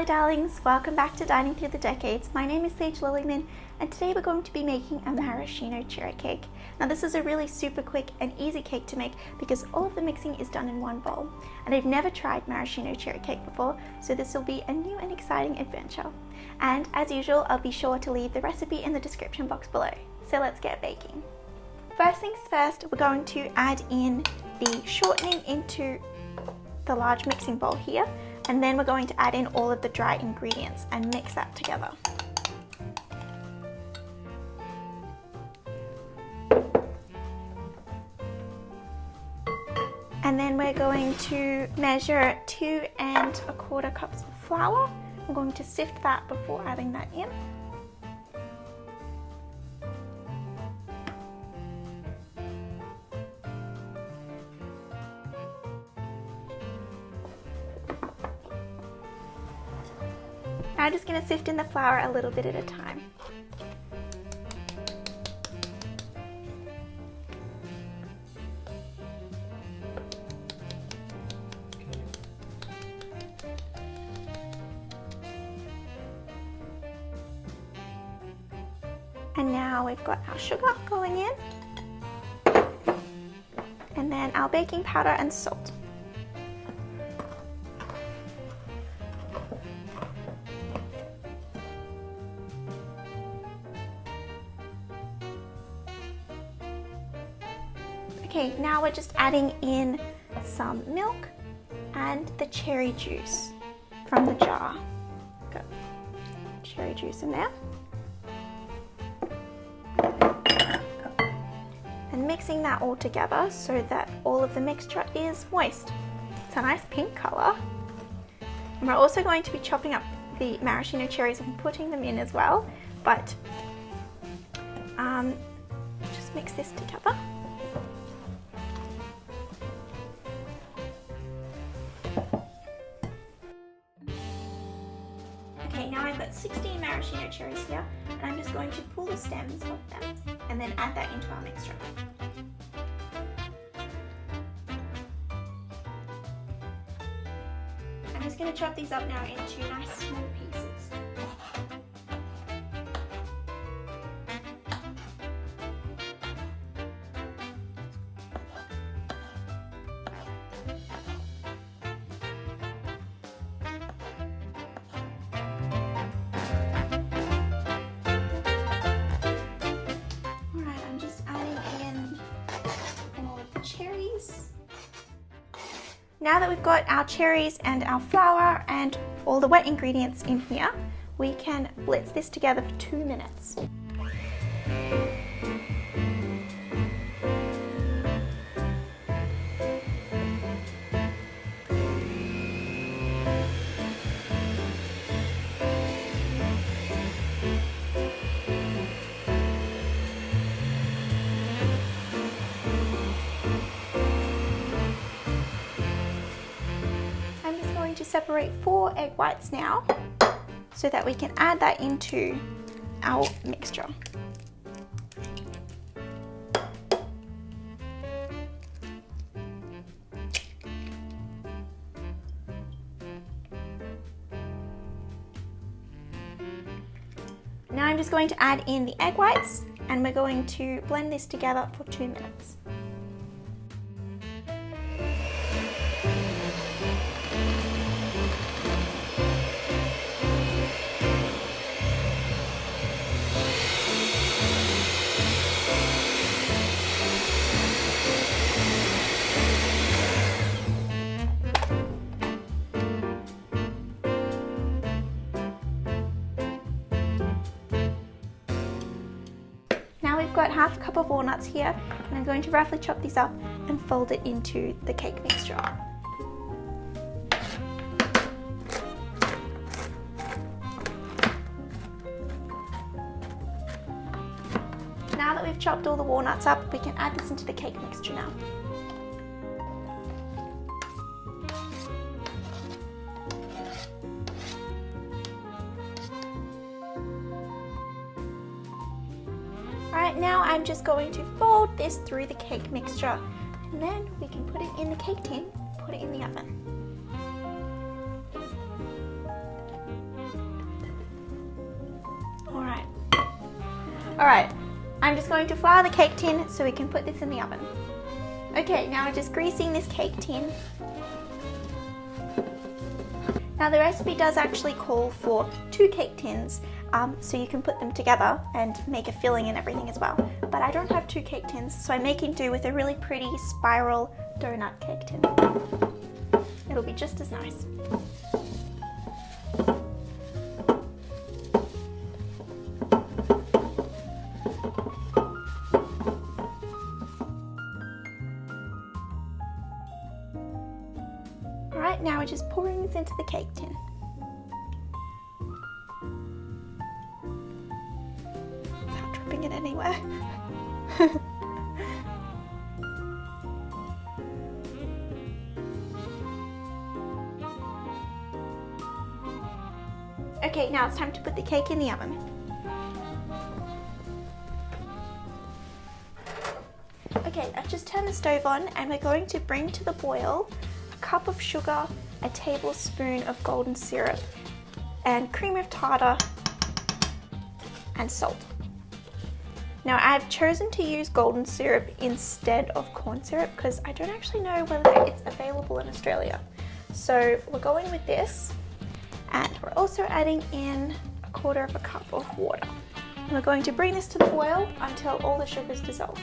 Hello darlings, welcome back to Dining Through the Decades. My name is Sage Lillyman and today we're going to be making a maraschino cherry cake. Now this is a really super quick and easy cake to make because all of the mixing is done in one bowl. And I've never tried maraschino cherry cake before, so this will be a new and exciting adventure. And as usual, I'll be sure to leave the recipe in the description box below. So let's get baking. First things first, we're going to add in the shortening into the large mixing bowl here. And then we're going to add in all of the dry ingredients and mix that together. And then we're going to measure 2 1/4 cups of flour. I'm going to sift that before adding that in. I'm just going to sift in the flour a little bit at a time. And now we've got our sugar going in, and then our baking powder and salt. Okay, now we're just adding in some milk and the cherry juice from the jar. Got cherry juice in there. And mixing that all together so that all of the mixture is moist. It's a nice pink color. And we're also going to be chopping up the maraschino cherries and putting them in as well, but just mix this together. Okay, now I've got 16 maraschino cherries here, and I'm just going to pull the stems off them and then add that into our mixture. I'm just going to chop these up now into nice small pieces. Now that we've got our cherries and our flour and all the wet ingredients in here, we can blitz this together for 2 minutes. To separate 4 egg whites now so that we can add that into our mixture. Now I'm just going to add in the egg whites and we're going to blend this together for 2 minutes. I've got 1/2 cup of walnuts here, and I'm going to roughly chop these up and fold it into the cake mixture. Now that we've chopped all the walnuts up, we can add this into the cake mixture now. Alright, now I'm just going to fold this through the cake mixture and then we can put it in the cake tin, put it in the oven. Alright, I'm just going to flour the cake tin so we can put this in the oven. Okay, now we're just greasing this cake tin. Now the recipe does actually call for 2 cake tins, so you can put them together and make a filling and everything as well. But I don't have 2 cake tins, so I'm making do with a really pretty spiral donut cake tin. It'll be just as nice. Alright, now we're just pouring this into the cake tin. Without dripping it anywhere. Okay, now it's time to put the cake in the oven. Okay, I've just turned the stove on and we're going to bring to the boil a cup of sugar, a tablespoon of golden syrup, and cream of tartar and salt. Now I've chosen to use golden syrup instead of corn syrup because I don't actually know whether it's available in Australia. So we're going with this, and we're also adding in 1/4 cup of water. And we're going to bring this to the boil until all the sugar is dissolved.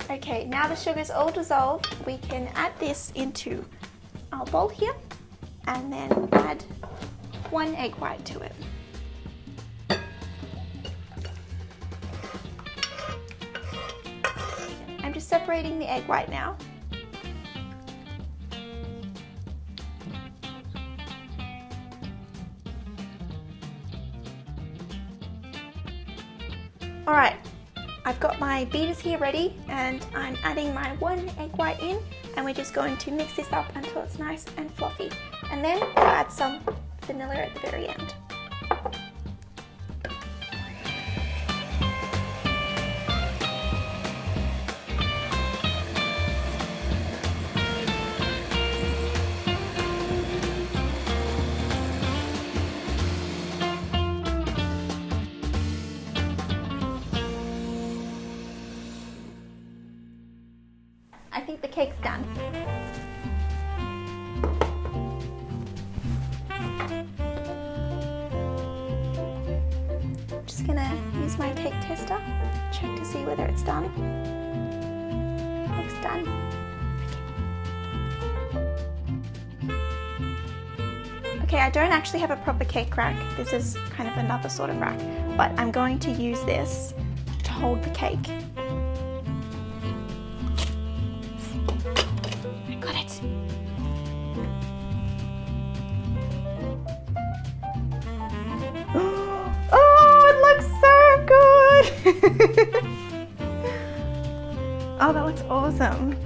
Okay, now the sugar's all dissolved, we can add this into our bowl here and then add 1 egg white to it. I'm just separating the egg white now. Alright, I've got my beaters here ready and I'm adding my 1 egg white in, and we're just going to mix this up until it's nice and fluffy. And then we'll add some vanilla at the very end. I think the cake's done. I'm just gonna use my cake tester, check to see whether it's done. Looks done. Okay, I don't actually have a proper cake rack. This is kind of another sort of rack, but I'm going to use this to hold the cake. Oh, that looks awesome.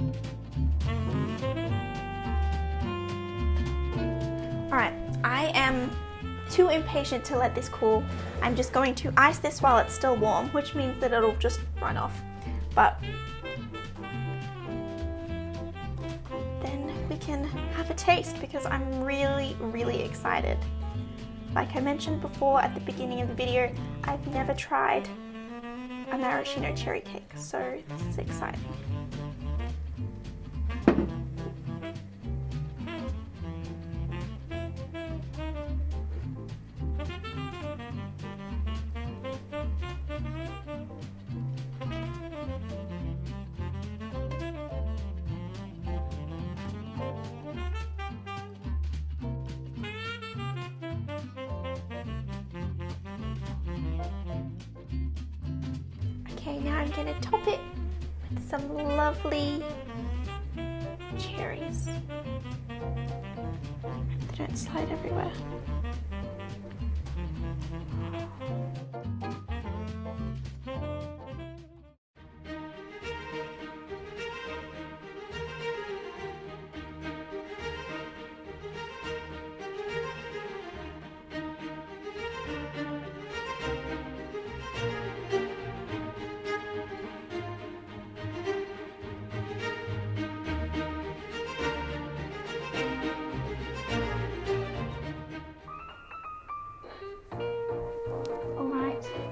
Alright, I am too impatient to let this cool. I'm just going to ice this while it's still warm, which means that it'll just run off. But then we can have a taste because I'm really, really excited. Like I mentioned before at the beginning of the video, I've never tried a maraschino cherry cake, so this is exciting. Okay, now I'm going to top it with some lovely cherries. They don't slide everywhere.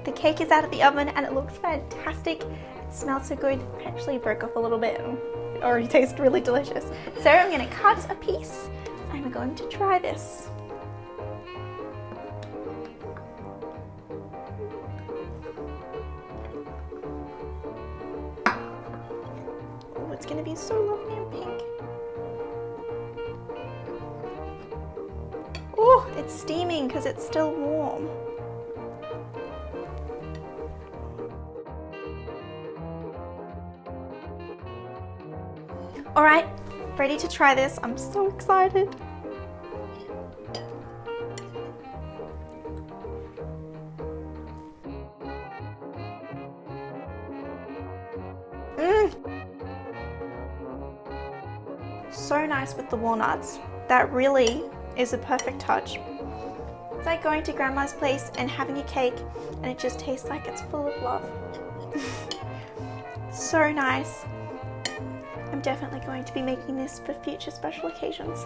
The cake is out of the oven and it looks fantastic. It smells so good. I actually broke off a little bit. It already tastes really delicious. So I'm going to cut a piece and we're going to try this. Oh, it's going to be so lovely and pink. Oh, it's steaming because it's still warm. All right, ready to try this. I'm so excited. So nice with the walnuts. That really is a perfect touch. It's like going to grandma's place and having a cake and it just tastes like it's full of love. So nice. I'm definitely going to be making this for future special occasions.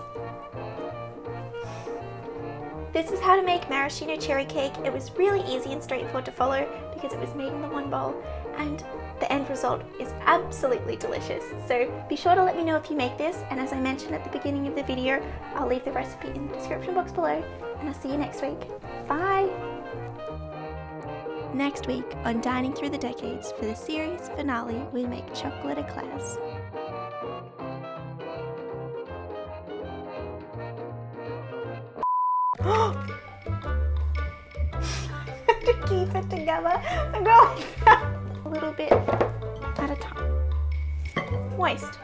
This is how to make maraschino cherry cake. It was really easy and straightforward to follow because it was made in the one bowl and the end result is absolutely delicious. So be sure to let me know if you make this, and as I mentioned at the beginning of the video, I'll leave the recipe in the description box below, and I'll see you next week. Bye! Next week on Dining Through the Decades, for the series finale, we make chocolate eclairs. To keep it together, I'm going a little bit at a time. Moist.